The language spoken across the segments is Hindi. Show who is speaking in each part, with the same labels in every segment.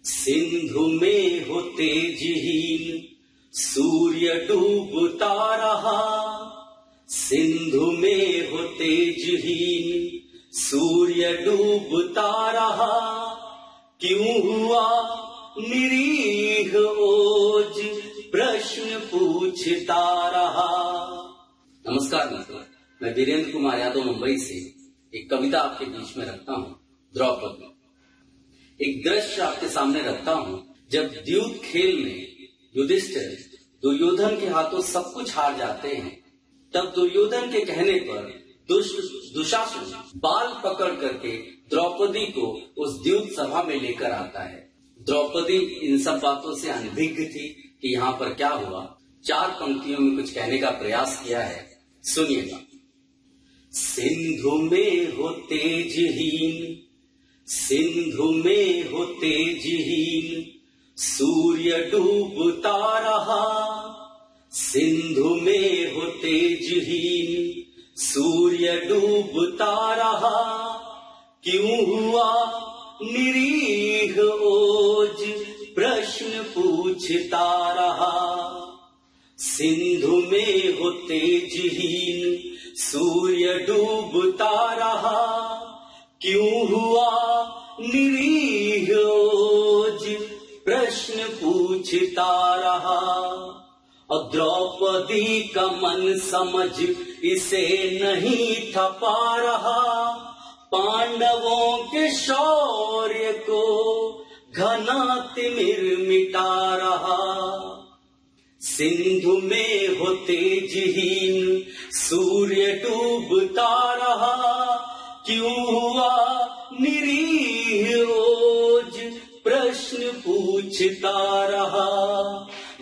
Speaker 1: सिंधु में हो तेजहीन सूर्य डूबता रहा, सिंधु में हो तेजहीन सूर्य डूबता रहा, क्यों हुआ निरीह ओज प्रश्न पूछता रहा। नमस्कार मित्रों, मैं वीरेंद्र कुमार यादव मुंबई से एक कविता आपके बीच में रखता हूँ। द्रौपदी, एक दृश्य आपके सामने रखता हूँ। जब द्यूत खेल में युधिष्ठिर दुर्योधन के हाथों सब कुछ हार जाते हैं, तब दुर्योधन के कहने पर दुशासन बाल पकड़ करके द्रौपदी को उस द्यूत सभा में लेकर आता है। द्रौपदी इन सब बातों से अनभिज्ञ थी कि यहाँ पर क्या हुआ। 4 पंक्तियों में कुछ कहने का प्रयास किया है, सुनिएगा। सिंधु में हो तेजहीन, सिंधु में हो तेजहीन सूर्य डूबता रहा, सिंधु में हो तेजहीन सूर्य डूबता रहा, क्यों हुआ निरीह ओज प्रश्न पूछता रहा। सिंधु में हो तेजहीन सूर्य डूबता रहा, क्यों हुआ निरीह ओज प्रश्न पूछता रहा। और द्रौपदी का मन समझ इसे नहीं था पा रहा, पांडवों के शौर्य को घना तिमिर मिटा रहा। सिंधु में हो तेजहीन सूर्य डूबता रहा, क्यों हुआ निरीह ओज प्रश्न पूछता रहा।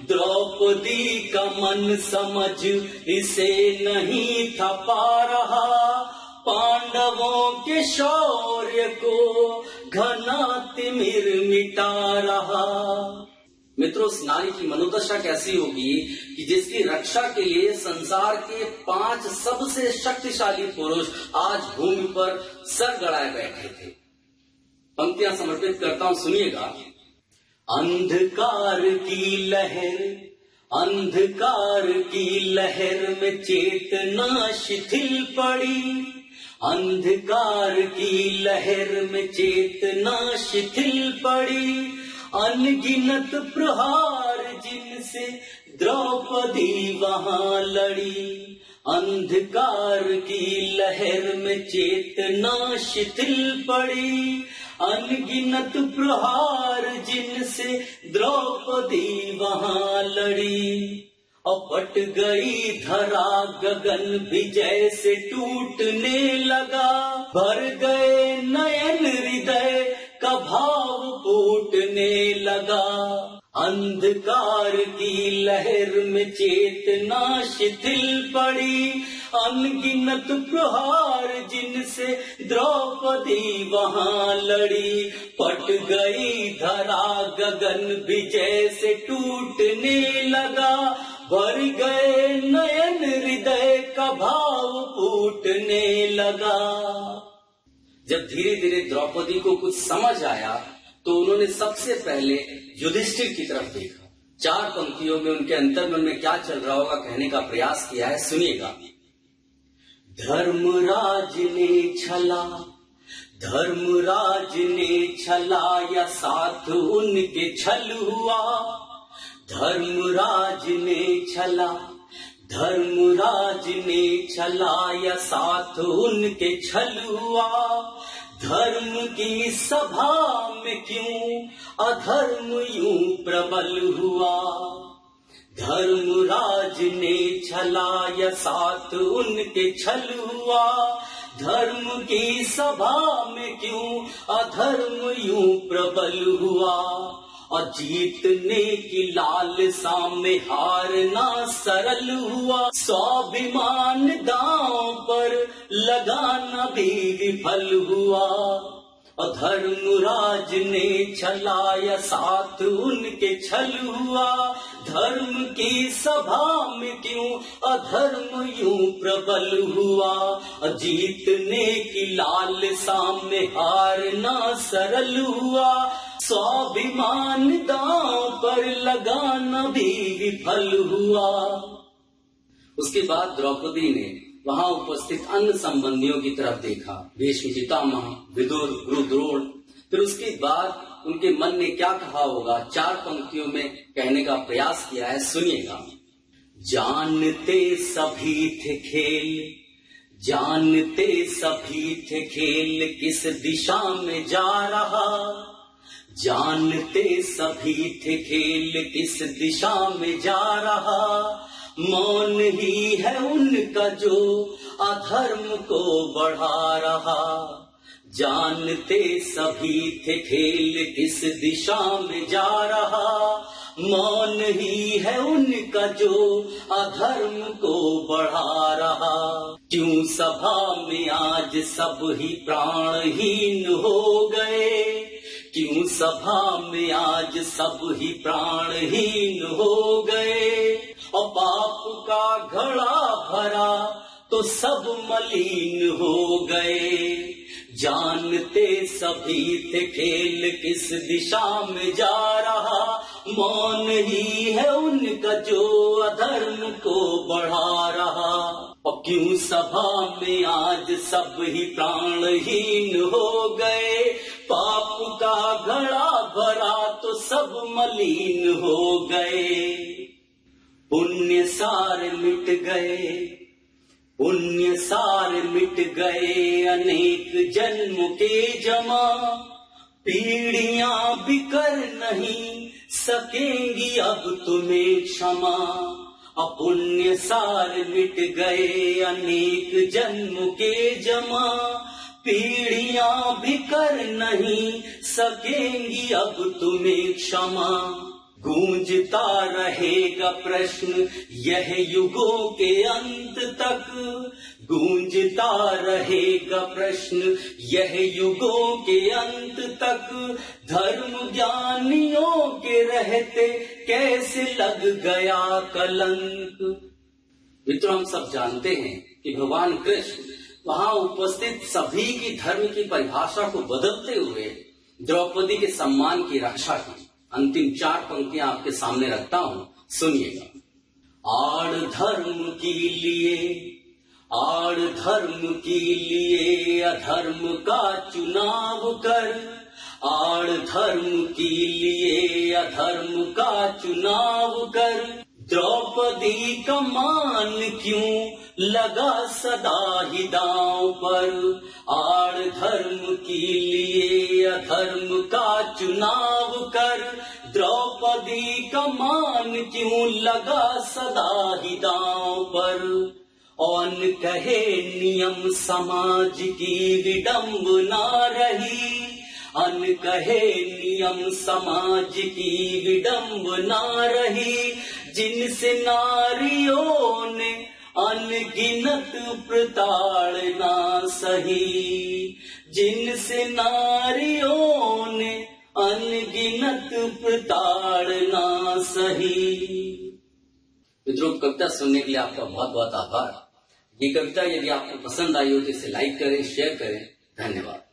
Speaker 1: द्रौपदी का मन समझ इसे नहीं था पा रहा, पांडवों के शौर्य को घना तिमिर मिटा रहा। मित्रों, उस नारी की मनोदशा कैसी होगी कि जिसकी रक्षा के लिए संसार के 5 सबसे शक्तिशाली पुरुष आज भूमि पर सर गड़ाए बैठे थे। पंक्तियां समर्पित करता हूं, सुनिएगा। अंधकार की लहर, अंधकार की लहर में चेतना शिथिल पड़ी, अंधकार की लहर में चेतना शिथिल पड़ी, अनगिनत प्रहार जिनसे द्रौपदी वहां लड़ी। अंधकार की लहर में चेतना शिथिल पड़ी, अनगिनत प्रहार जिनसे द्रौपदी वहां लड़ी। और पट गई धरा गगन भी जैसे टूटने लगा, भर गए नयन हृदय का भाव फूटने लगा। अंधकार की लहर में चेतना शिथिल पड़ी, अनगिनत प्रहार जिनसे द्रौपदी वहां लड़ी। पट गई धरा गगन भी जैसे टूटने लगा, भर गए नयन हृदय का भाव फूटने लगा। जब धीरे धीरे द्रौपदी को कुछ समझ आया तो उन्होंने सबसे पहले युधिष्ठिर की तरफ देखा। 4 पंक्तियों में उनके अंतर्मन में क्या चल रहा होगा कहने का प्रयास किया है, सुनिएगा। धर्मराज ने छला, धर्मराज ने छला या साथ उनके छल हुआ। धर्मराज ने छला, धर्मराज ने छला या साथ उनके छल हुआ। धर्म की सभा में क्यों अधर्म यूं प्रबल हुआ। धर्मराज ने छला या साथ उनके छल हुआ। धर्म की सभा में क्यों अधर्म यूं प्रबल हुआ। और जीतने की लालसा में हारना सरल हुआ। स्वाभिमान दांव पर लगाना भी विफल हुआ। और धर्मराज ने छलाया साथ उनके छल हुआ। धर्म की सभा में क्यों अधर्म यूं प्रबल हुआ। जीतने की लालसा में हारना सरल हुआ। स्वाभिमान दांव पर लगाना भी विफल हुआ। उसके बाद द्रौपदी ने वहां उपस्थित अन्य संबंधियों की तरफ देखा, भीष्म पितामह, विदुर, गुरु द्रोण। फिर उसके बाद उनके मन ने क्या कहा होगा, 4 पंक्तियों में कहने का प्रयास किया है, सुनिएगा। जानते सभी थे खेल, जानते सभी थे खेल किस दिशा में जा रहा, जानते सभी थे खेल किस दिशा में जा रहा। मौन ही है उनका जो अधर्म को बढ़ा रहा, जानते सभी थे खेल किस दिशा में जा रहा। मौन ही है उनका जो अधर्म को बढ़ा रहा। क्यों सभा में आज सब ही प्राणहीन हो गए, क्यों सभा में आज सब ही प्राणहीन हो गए। और पाप का घड़ा भरा तो सब मलिन हो गए, जानते सभी थे खेल किस दिशा में जा रहा। मौन ही है उनका जो अधर्म को बढ़ा रहा। और क्यों सभा में आज सब ही प्राणहीन हो गए, पाप का घड़ा भरा तो सब मलिन हो गए। पुण्य सारे मिट गए, पुण्य सारे मिट गए, अनेक जन्म के जमा। पीढ़ियां भी कर नहीं सकेंगी अब तुम्हें क्षमा। अपुण्य सारे मिट गए, अनेक जन्म के जमा। पीढ़ियां भी कर नहीं सकेंगी अब तुम्हें क्षमा। गूंजता रहेगा प्रश्न यह युगों के अंत तक, गूंजता रहेगा प्रश्न यह युगों के अंत तक। धर्म ज्ञानियों के रहते कैसे लग गया कलंक। मित्रों, हम सब जानते हैं कि भगवान कृष्ण वहां उपस्थित सभी की धर्म की परिभाषा को बदलते हुए द्रौपदी के सम्मान की रक्षा की। अंतिम 4 पंक्तियां आपके सामने रखता हूं, सुनिएगा। आड़ धर्म के लिए, आड़ धर्म के लिए अधर्म का चुनाव कर, आड़ धर्म के लिए अधर्म का चुनाव कर। द्रौपदी का मान क्यों लगा सदा ही दांव पर, आड़ धर्म के लिए अधर्म का चुनाव कर। द्रौपदी का मान क्यों लगा सदा ही दांव पर। और कहे नियम समाज की विडंबना रही, अन कहे नियम समाज की विडंबना रही। जिनसे नारियों ने अनगिनत प्रताड़ना सही, जिनसे नारियों ने अनगिनत प्रताड़ना सही। मित्रों, कविता सुनने के लिए आपका बहुत बहुत आभार। ये कविता यदि आपको पसंद आई हो तो इसे लाइक करें, शेयर करें। धन्यवाद।